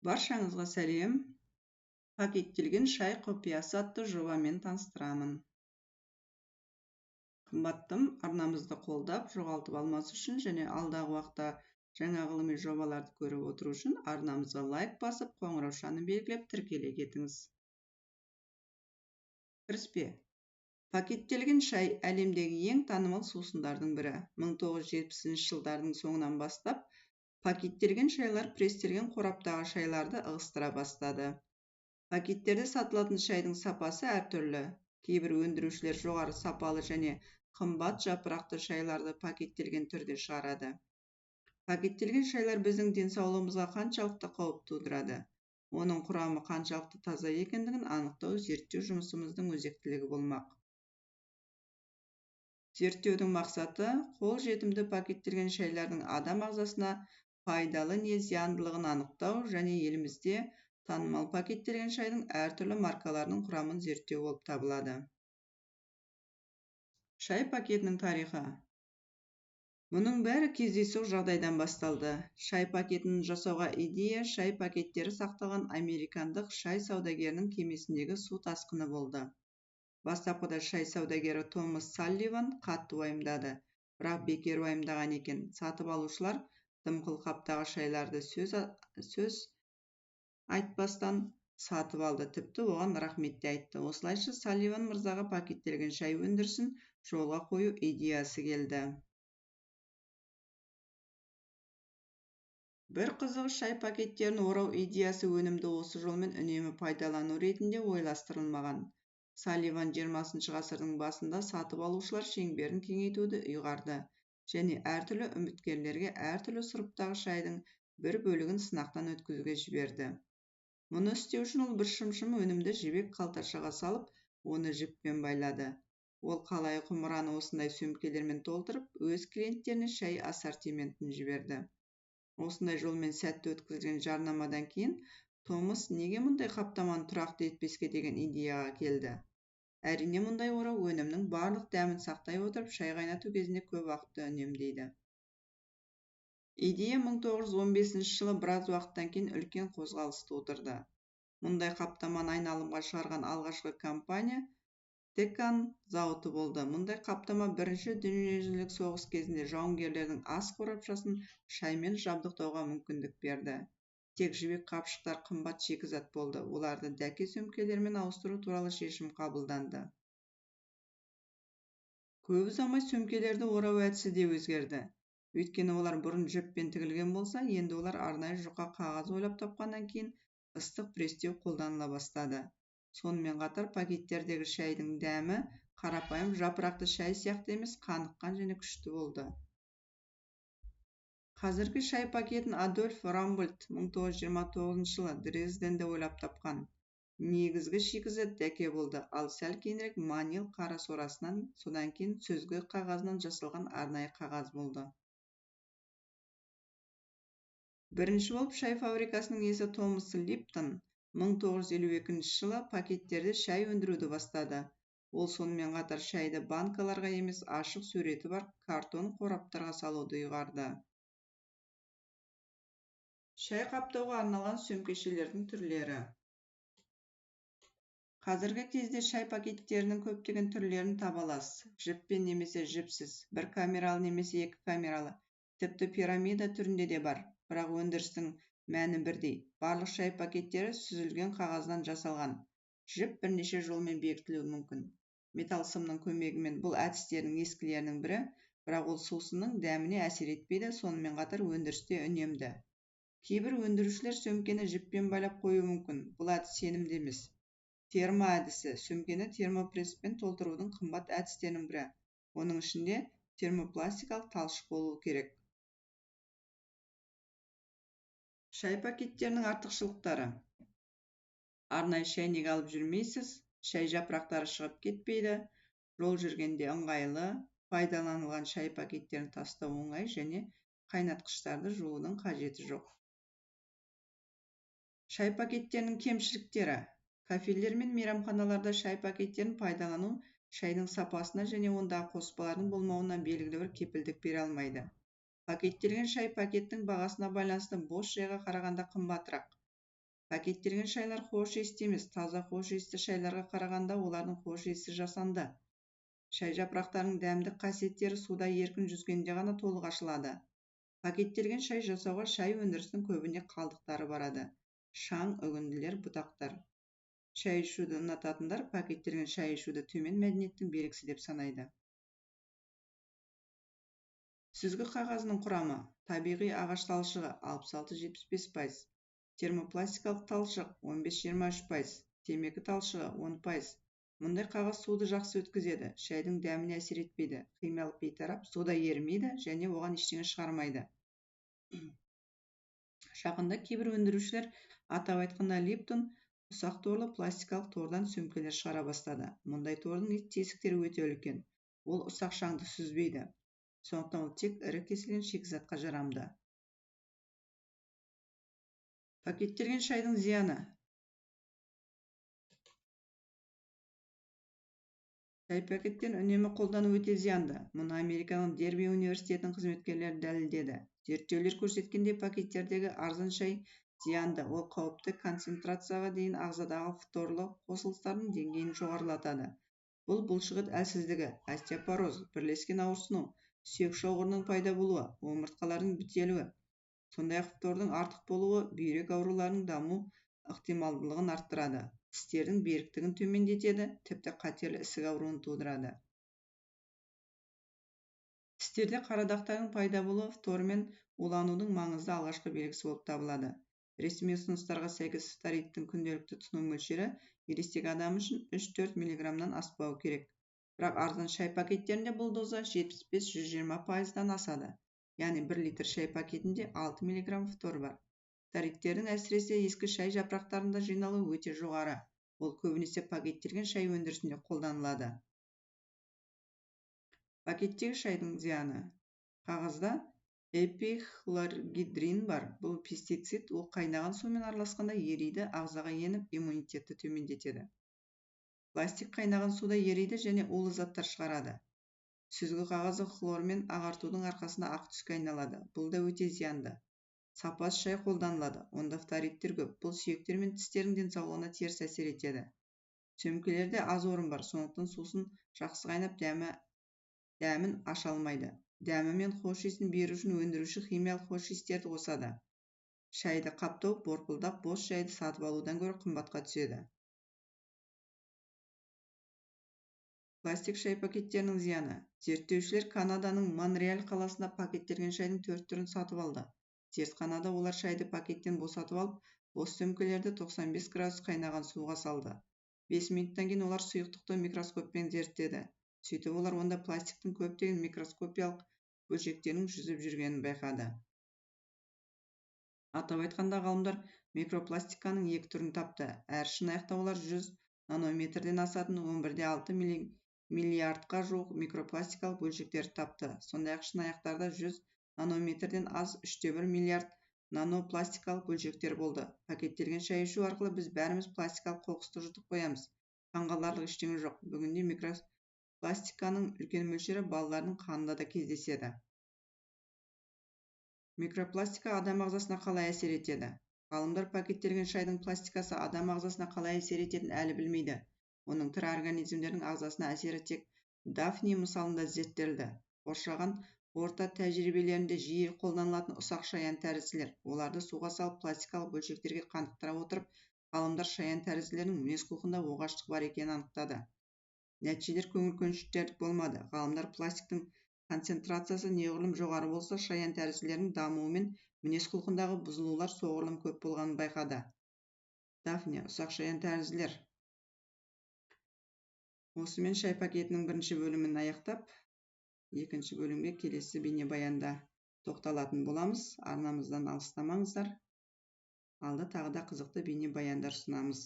Баршаңызға сәлем. Пакеттелген шай құпиясы атты жобамен таныстырамын. Қымбаттым, арнамызды қолдап, жоғалтып алмас үшін және алдағы уақытта жаңа ғылыми жобаларды көріп отыру үшін арнамызға лайк басып, қоңыраушаны белгілеп тіркеле кетіңіз. Кіріспе. Пакеттелген шай әлемдегі ең танымал сусындардың бірі. 1970 жылдардың соңынан бастап, пакеттелген шайлар престелген қораптағы шайларды ығыстыра бастады. Пакеттерде сатылатын шайдың сапасы әртүрлі. Кейбір өндірушілер жоғары сапалы және қымбат жапырақты шайларды пакеттелген түрде шығарады. Пакеттелген шайлар біздің денсаулығымызға қаншалықты қауіп тудырады? Оның құрамы қаншалықты таза екендігін анықтау зерттеу жұмысымыздың өзектілігі болмақ. Зерттеудің мақсаты қолжетімді пакеттелген шайлардың адам ағзасына пайдалы не зияндылығын анықтау және елімізде танымал пакеттелген шайдың әртүрлі маркаларының құрамын зерттеу болып табылады. Шай пакетінің тарихы. Мұның бәрі кездейсоқ жағдайдан басталды. Шай пакетін жасауға идея шай пакеттері сақталған американдық шай саудагерінің кемесіндегі су тасқыны болды. Бастапқыда шай саудагері Томас Салливан қатты уайымдады, бірақ бекер уайымдаған екен. Сатып алушылар дымқыл қаптағы шайларды сөз айтпастан сатып алды, тіпті оған рахмет те айтты. Осылайша Салливан мырзаға пакеттелген шай өндірісін жолға қою идеясы келді. Бір қызығы, шай пакеттерін орау идеясы өнімді осы жолмен үнемі пайдалану ретінде ойластырылмаған. Салливан 20 ғасырдың басында сатып алушылар шеңберін кеңейтуді ұйғарды және әртүрлі үміткерлерге әртүрлі сұрыптағы шайдың бір бөлігін сынақтан өткізуге жіберді. Мұны істеу үшін ол бір шымшым өнімді жібек қалташаға салып, оны жіппен байлады. Ол қалай құмыраны осындай сөмкелермен толтырып, өз клиенттеріне шай ассортиментін жіберді. Осындай жолмен сәтті өткізілген жарнамадан кейін Томас неге мұндай қаптаманы тұрақты етпеске деген идеяға келді. Әрине, мұндай орау өнімнің барлық дәмін сақтай отырып, шай қайнату кезінде көп уақытты үнемдейді. Идея 1915 жылы біраз уақыттан кейін үлкен қозғалыс тудырды. Мұндай қаптаманы айналымға шығарған алғашқы компания Декан зауыты болды. Мұндай қаптама Бірінші дүниежүзілік соғыс кезінде жауынгерлердің ас қорапшасын шаймен жабдықтауға мүмкіндік берді. Тек жібек қапшықтар қымбат шикізат болды. Оларды дәке сөмкелермен ауыстыру туралы шешім қабылданды. Көп ұзамай сөмкелерді орау әдісі де өзгерді. Өйткені олар бұрын жіппен тігілген болса, енді олар арнайы жұқа қағаз ойлап тапқаннан кейін ыстық престеу қолданыла бастады. Сонымен қатар пакеттердегі шайдың дәмі қарапайым жапырақты шай сияқты емес, қаныққан және күшті болды. Қазіргі шай пакетін Адольф Рамбольд 1929 жылы Дрезденде ойлап тапқан. Негізгі шикізат дәке болды, ал сәл кейінірек манил қара сорасынан, содан кейін сүзгі қағазынан жасалған арнайы қағаз болды. Бірінші болып шай фабрикасының иесі Томас Липтон 1952 жылы пакеттерде шай өндіруді бастады. Ол сонымен қатар шайды банкаларға емес, ашық суреті бар картон қораптарға салуды ұйғарды. Шай қаптауға арналған сөмкешелердің түрлері. Қазіргі кезде шай пакеттерінің көптеген түрлерін таба аласыз. Жіппен немесе жіпсіз, бір камералы немесе екі камералы, тіпті пирамида түрінде де бар. Бірақ өндірістің мәні бірдей. Барлық шай пакеттері сүзілген қағаздан жасалған. Жіп бірнеше жолмен бекітілуі мүмкін. Металл сымның көмегімен бұл әдістердің ескілерінің бірі, бірақ ол сусынның дәміне әсер етпейді, сонымен қатар өндірісте үнемді. Кейбір өндірушілер сөмкені жіппен байлап қою мүмкін. Бұл әдіс сенімді емес. Термо әдісі, сөмкені термопреспен толтырудың қымбат әдістерінің бірі. Оның ішінде термопластикалық талшық болуы керек. Шай пакеттерінің артықшылықтары. Арнайы шәйнек алып жүрмейсіз, шай жапырақтары шығып кетпейді, жол жүргенде ыңғайлы, пайдаланылған шай пакеттерін тастау оңай және қайнатқыштарды жуудың қажеті жоқ. Шай пакеттерінің кемшіліктері. Кафелер мен мейрамханаларда шай пакеттерін пайдалану шайдың сапасына және ондағы қоспалардың болмауына белгілі бір кепілдік бере алмайды. Пакеттелген шай пакеттің бағасына байланысты бос шайға қарағанда қымбатырақ. Пакеттелген шайлар хош иісті емес, таза хош иісті шайларға қарағанда олардың хош иісі жасанды. Шай жапырақтарының дәмдік қасиеттері суда еркін жүзгенде ғана толық ашылады. Пакеттелген шай жасауға шай өндірісінің көбіне қалдықтары барады. Шаң, үгінділер, бұтақтар. Шай ішуді ұнататындар пакеттелген шай ішуді төмен мәдениеттің белгісі деп санайды. Сүзгі қағазының құрамы: табиғи ағаш талшығы 66-75%, термопластикалық талшық 15-23%, темекі талшығы 10%. Мұндай қағаз суды жақсы өткізеді, шайдың дәміне әсер етпейді, химиялық бейтарап, суда ерімейді және оған ештеңе шығармайды. Жақында кейбір өндірушілер, атап айтқанда Липтон, ұсақ торлы пластикалық тордан сөмкелер шығара бастады. Мұндай тордың тесіктері өте үлкен. Ол ұсақ шаңды сүзбейді. Сондықтан ол тек ірі кесілген шикізатқа жарамды. Пакеттелген шайдың зияны: шай пакеттерін үнемі қолдану өте зиянды. Мұны Американың Дерби университетінің қызметкерлері дәлелдеді. Зерттеулер көрсеткендей, пакеттердегі арзан шай зиянды. Ол қауіпті концентрацияға дейін ағзадағы фторлы қосылыстардың деңгейін жоғарылатады. Бұл бұлшықет әлсіздігі, остеопороз, бірлескен ауырсыну, сүйек шоғырының пайда болуы, омыртқалардың бітелуі, сондай-ақ фтордың артық болуы бүйрек ауруларының даму ықтималдылығын арттырады, тістердің беріктігін төмендетеді, тіпті қатерлі ісік ауруын тудырады. Тістерде қара дақтардың пайда болуы фтормен уланудың маңызды алғашқы белгісі болып табылады. Ресми ұсыныстарға сәйкес фторидтің күнделікті тұтыну мөлшері ересек адам үшін 3-4 мг-нан аспауы керек. Бірақ арзан шай пакеттерінде бұл доза 75-120%-дан асады. Яғни 1 литр шай пакетінде 6 мг фтор бар. Фторидтердің әсіресе ескі шай жапырақтарында жиналуы өте жоғары. Ол көбінесе пакеттелген шай өндірісінде қолданылады. Пакеттегі шайдың зияны: қағазда эпихлоргидрин бар. Бұл пестицид, ол қайнаған сумен араласқанда ериді, ағзаға еніп, иммунитетті төмендетеді. Пластик қайнаған суда ериді және улы заттар шығарады. Сүзгі қағазы хлормен ағартудың арқасында ақ түске айналады. Бұл да өте зиянды. Сапасыз шай қолданылады. Онда фторидтер көп. Бұл сүйектер мен тістердің денсаулығына теріс әсер етеді. Сөмкелерде аз орын бар, сондықтан сусын жақсы қайнап дәмін аша алмайды. Дәмі мен хош иісін беру үшін өндіруші химиялық хош иістерді қосады. Шайды қаптау борпылдақ бос шайды сатып алудан гөрі қымбатқа түседі. Пластик шай пакеттерінің зияны: зерттеушілер Канаданың Монреаль қаласында пакеттелген шайдың 4 түрін сатып алды. Зертханада олар шайды пакеттен босатып алып, бос сөмкелерді 95 градус қайнаған суға салды. 5 минуттан кейін олар сұйықтықты микроскоппен зерттеді. Сөйтіп олар онда пластиктің көптеген микроскопиялық бөлшектерінің жүзіп жүргенін байқады. Атап айтқанда, ғалымдар микропластиканың 2 түрін тапты. Әр шынаяқта олар 100 нанометрден асатын 11,6 миллиардқа жуық микропластикалық бөлшектер тапты. Сондай-ақ шынаяқтарда 100 нанометрден аз 3,1 миллиард нанопластикалық бөлшектер болды. Пакеттелген шай ішу арқылы біз бәріміз пластикалық қоқысты жұтып қоямыз. Таңғаларлық ештеңе жоқ. Бүгінде микропластиканың үлкен мөлшері балалардың қанында да кездеседі. Микропластика адам ағзасына қалай әсер етеді? Ғалымдар пакеттелген шайдың пластикасы адам ағзасына қалай әсер ететінін әлі білмейді. Оның тірі организмдердің ағзасына әсері тек Дафни мысалында зерттелді. Қоршаған орта тәжірибелерінде жиі қолданылатын ұсақ шаян-тәрізділер. Оларды суға салып пластикалық бөлшектерге қанықтыра отырып, ғалымдар шаян-тәрізділердің мінез-құлқында оғаштық бар екенін анықтады. Нәтижелер көңіл көншітерлік болмады. Ғалымдар пластиктің концентрациясы неғұрлым жоғары болса, шаян-тәрізділердің дамуы мен мінез-құлқындағы бұзылулар соғұрлым көп болғанын байқады. Дафни, ұсақ шаян-тәрізділер. Осымен шай пакетінің 1-ші бөлімін аяқтап, 2-ші бөлімге келесі бейнебаянда тоқталатын боламыз. Арнамыздан алыстамаңыздар. Алда тағы да қызықты бейнебаяндар ұсынамыз.